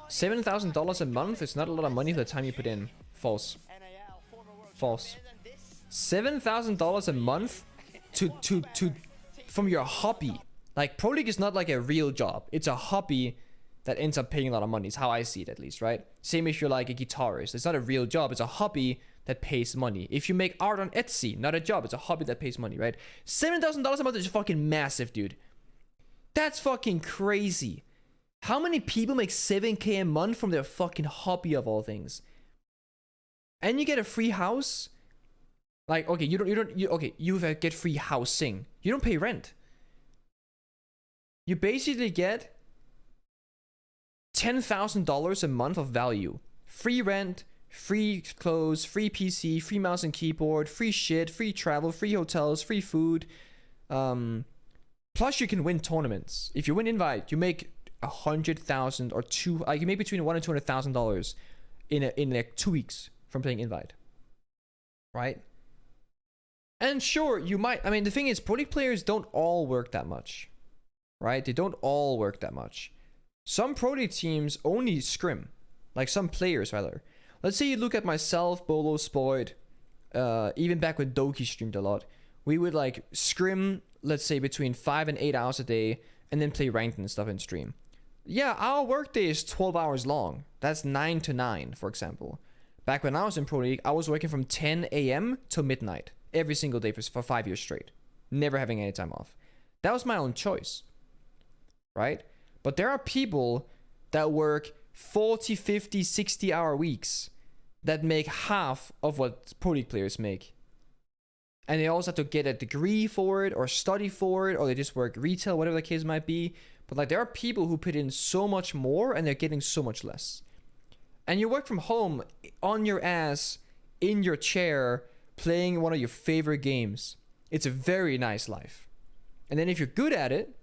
$7,000 a month is not a lot of money for the time you put in. False. False. $7,000 a month to from your hobby. Like, Pro League is not like a real job. It's a hobby that ends up paying a lot of money. Is how I see it, at least, right? Same if you're like a guitarist. It's not a real job. It's a hobby that pays money. If you make art on Etsy, not a job. It's a hobby that pays money, right? $7,000 a month is fucking massive, dude. That's fucking crazy. How many people make 7K a month from their fucking hobby of all things? And you get a free house? Like, okay, you get free housing. You don't pay rent. You basically get $10,000 a month of value. Free rent, free clothes, free PC, free mouse and keyboard, free shit, free travel, free hotels, free food. Plus you can win tournaments. If you win invite, you make 100,000 or two. You make between $100,000 and $200,000 in like 2 weeks from playing invite, right? And sure, you might. I mean, the thing is, Pro League players don't all work that much, right? They don't all work that much. Some Pro League teams only scrim, like some players rather. Let's say you look at myself, Bolo, Spoid, even back when Doki streamed a lot. We would like scrim, let's say between 5 and 8 hours a day, and then play ranked and stuff in stream. Yeah, our workday is 12 hours long. That's 9 to 9, for example. Back when I was in Pro League, I was working from 10 a.m. till midnight every single day for 5 years straight, never having any time off. That was my own choice, right? But there are people that work 40, 50, 60-hour weeks that make half of what Pro League players make. And they also have to get a degree for it, or study for it, or they just work retail, whatever the case might be. But like, there are people who put in so much more and they're getting so much less. And you work from home, on your ass, in your chair, playing one of your favorite games. It's a very nice life. And then if you're good at it,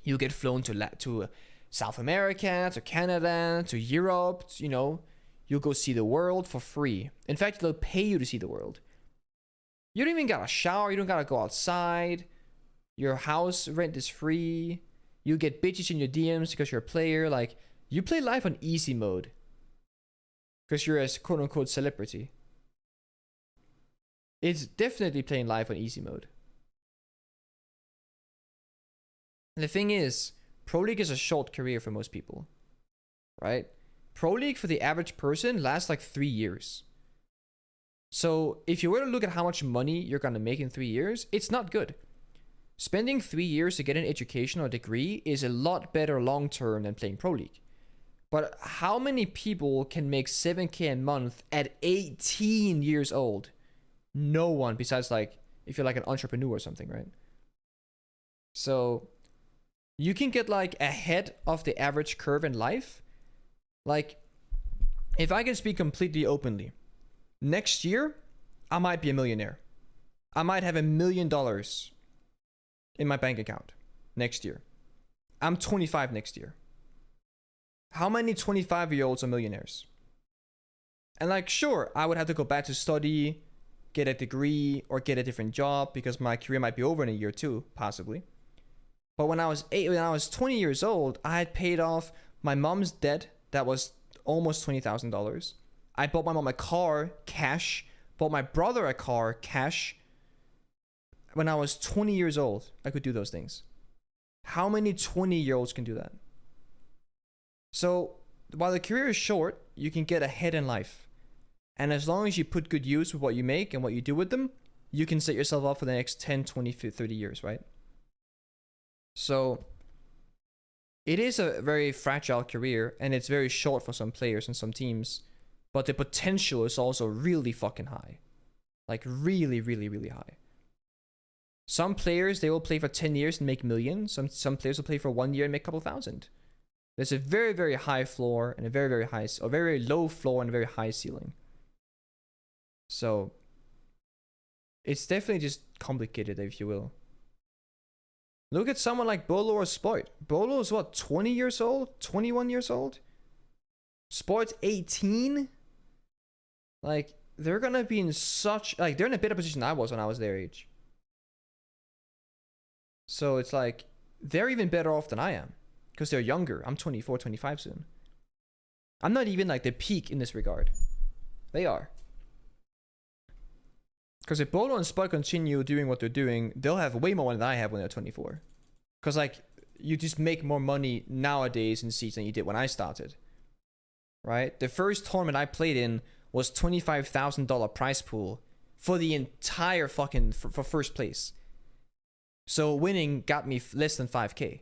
you get flown to South America, to Canada, to Europe. You know, you'll go see the world for free. In fact, they'll pay you to see the world. You don't even gotta shower. You don't gotta go outside. Your house rent is free. You get bitches in your DMs because you're a player. Like, you play life on easy mode because you're a quote-unquote celebrity. It's definitely playing life on easy mode. And the thing is, Pro League is a short career for most people, right? Pro League for the average person lasts like 3 years. So if you were to look at how much money you're going to make in 3 years, it's not good. Spending 3 years to get an education or degree is a lot better long term than playing Pro League. But how many people can make 7K a month at 18 years old? No one, besides like if you're like an entrepreneur or something, right? So you can get like ahead of the average curve in life. Like, if I can speak completely openly, next year, I might be a millionaire. I might have $1 million in my bank account next year. I'm 25 next year. How many 25-year-olds are millionaires? And like, sure, I would have to go back to study, get a degree, or get a different job because my career might be over in a year too, possibly. But when I was 20 years old, I had paid off my mom's debt that was almost $20,000. I bought my mom a car, cash. Bought my brother a car, cash. When I was 20 years old, I could do those things. How many 20-year-olds can do that? So, while the career is short, you can get ahead in life. And as long as you put good use with what you make and what you do with them, you can set yourself up for the next 10, 20, 30 years, right? So, it is a very fragile career, and it's very short for some players and some teams. But the potential is also really fucking high. Like, really, really, really high. Some players, they will play for 10 years and make millions. Some players will play for 1 year and make a couple thousand. There's a very, very high floor and a very, very high, or very, very low floor and a very high ceiling. So, it's definitely just complicated, if you will. Look at someone like Bolo or Spoit. Bolo is what, 20 years old? 21 years old? Spoit's 18? Like, they're gonna be in such, like, they're in a better position than I was when I was their age. So it's like, they're even better off than I am. Because they're younger. I'm 24, 25 soon. I'm not even like the peak in this regard. They are. Because if Bolo and Spud continue doing what they're doing, they'll have way more money than I have when they're 24. Because like, you just make more money nowadays in Siege than you did when I started. Right? The first tournament I played in was $25,000 prize pool for the entire fucking, for first place. So winning got me less than 5k.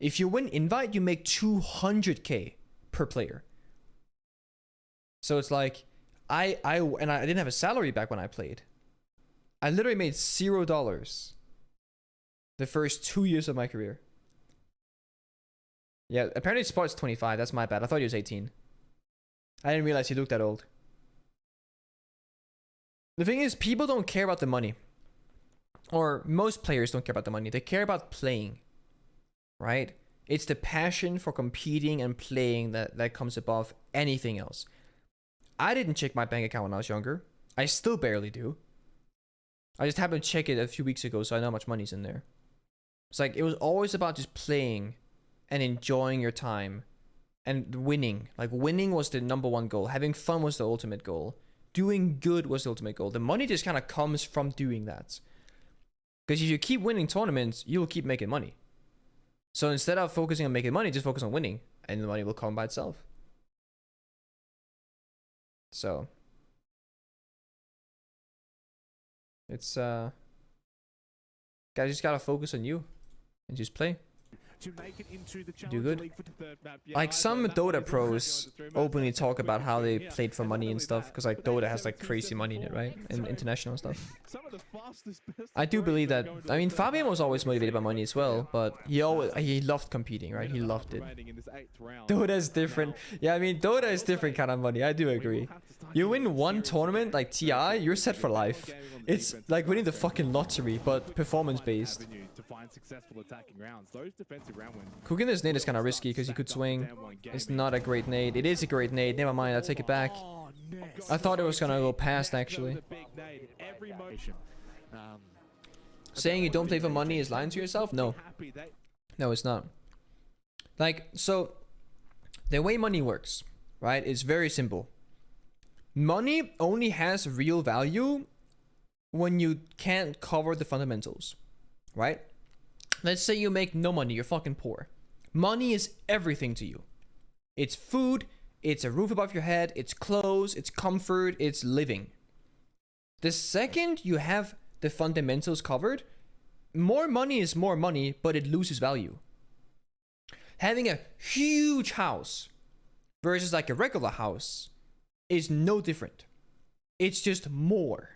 If you win invite, you make 200k per player. So it's like, I didn't have a salary back when I played. I literally made $0 the first 2 years of my career. Yeah, apparently Spot's 25. That's my bad. I thought he was 18. I didn't realize he looked that old. The thing is, people don't care about the money. Or most players don't care about the money. They care about playing. Right? It's the passion for competing and playing that comes above anything else. I didn't check my bank account when I was younger. I still barely do. I just happened to check it a few weeks ago, so I know how much money's in there. It's like, it was always about just playing and enjoying your time and winning. Like, winning was the #1 goal. Having fun was the ultimate goal. Doing good was the ultimate goal. The money just kind of comes from doing that. Because if you keep winning tournaments, you'll keep making money. So instead of focusing on making money, just focus on winning, and the money will come by itself. So it's guys, just gotta focus on you and just play. Do good. Like some Dota pros openly talk about how they played for money and stuff, because like Dota has like crazy money in it, right? And international stuff. I do believe that. I mean, Fabian was always motivated by money as well, but he loved competing, right? He loved it. Dota is different. Yeah, I mean, Dota is different kind of money. I do agree. You win one tournament like TI, you're set for life. It's like winning the fucking lottery, but performance based. Cooking this nade is kind of risky because you could swing. It's not a great nade. It is a great nade. Never mind, I'll take it back. I thought it was gonna go past actually. Saying you don't play for money is lying to yourself? No. No, it's not. Like, so the way money works, right, is very simple. Money only has real value when you can't cover the fundamentals, right? Let's say you make no money, you're fucking poor. Money is everything to you. It's food, it's a roof above your head, it's clothes, it's comfort, it's living. The second you have the fundamentals covered, more money is more money, but it loses value. Having a huge house versus like a regular house is no different. It's just more.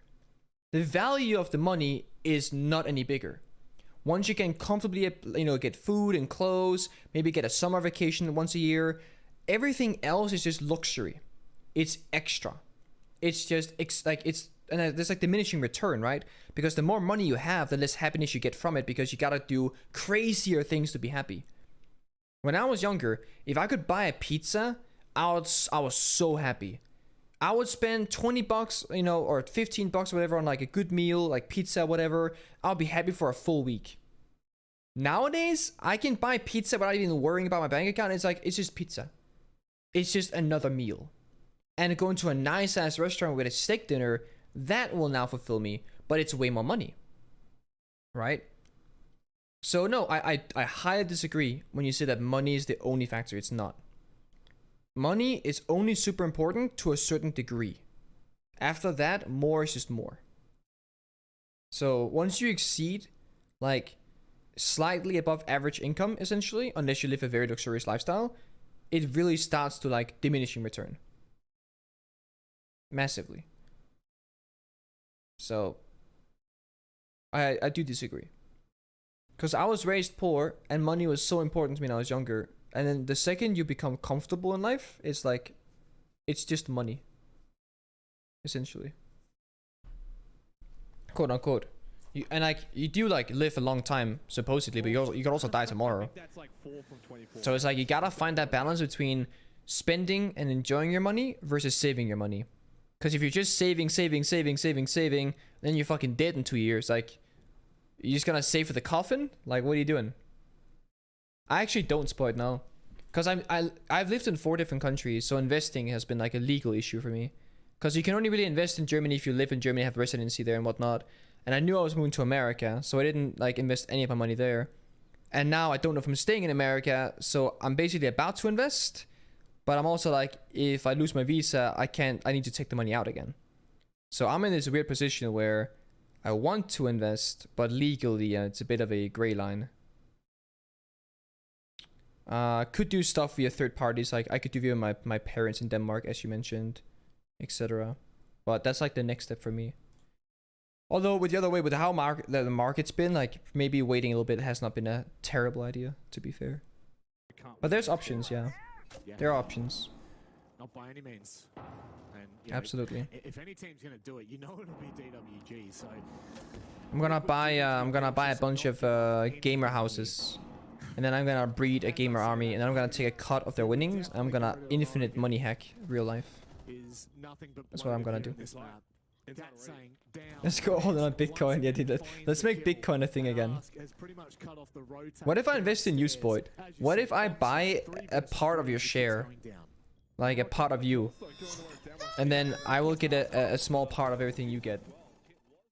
The value of the money is not any bigger. Once you can comfortably, get food and clothes, maybe get a summer vacation once a year, everything else is just luxury. It's extra. It's just and there's like diminishing return, right? Because the more money you have, the less happiness you get from it, because you gotta do crazier things to be happy. When I was younger, if I could buy a pizza, I was so happy. I would spend 20 bucks, or 15 bucks or whatever on like a good meal, like pizza, whatever. I'll be happy for a full week. Nowadays, I can buy pizza without even worrying about my bank account. It's like, it's just pizza. It's just another meal. And going to a nice ass restaurant with a steak dinner, that will now fulfill me, but it's way more money. Right? So no, I highly disagree when you say that money is the only factor. It's not. Money is only super important to a certain degree. After that, more is just more. So once you exceed like slightly above average income, essentially, unless you live a very luxurious lifestyle, it really starts to like diminishing return. Massively. So I do disagree. Because I was raised poor and money was so important to me when I was younger. And then the second you become comfortable in life, it's like, it's just money. Essentially. Quote unquote. You do like live a long time, supposedly, but you can also die tomorrow. So it's like, you gotta find that balance between spending and enjoying your money versus saving your money. Because if you're just saving, then you're fucking dead in 2 years. Like, you're just gonna save for the coffin? Like, what are you doing? I actually don't spoil it now. Because I've lived in 4 different countries, so investing has been like a legal issue for me. Because you can only really invest in Germany if you live in Germany, have residency there and whatnot. And I knew I was moving to America, so I didn't like invest any of my money there. And now I don't know if I'm staying in America, so I'm basically about to invest. But I'm also like, if I lose my visa, I need to take the money out again. So I'm in this weird position where I want to invest, but legally it's a bit of a gray line. Could do stuff via third parties, like I could do via my parents in Denmark, as you mentioned, etc. But that's like the next step for me. Although with the other way, with how the market's been, like maybe waiting a little bit has not been a terrible idea, to be fair. But there's options, yeah. There are options. Not by any means. And, absolutely. If any team's gonna do it, you know it'll be DWG. So I'm gonna buy a bunch of gamer houses, and then I'm gonna breed a gamer army, and then I'm gonna take a cut of their winnings. I'm gonna infinite money hack real life. That's what I'm gonna do. Let's go all in on Bitcoin. Yeah, dude, let's make Bitcoin a thing again. What if I invest in you, Spoit? What if I buy a part of your share? Like a part of you. And then I will get a small part of everything you get.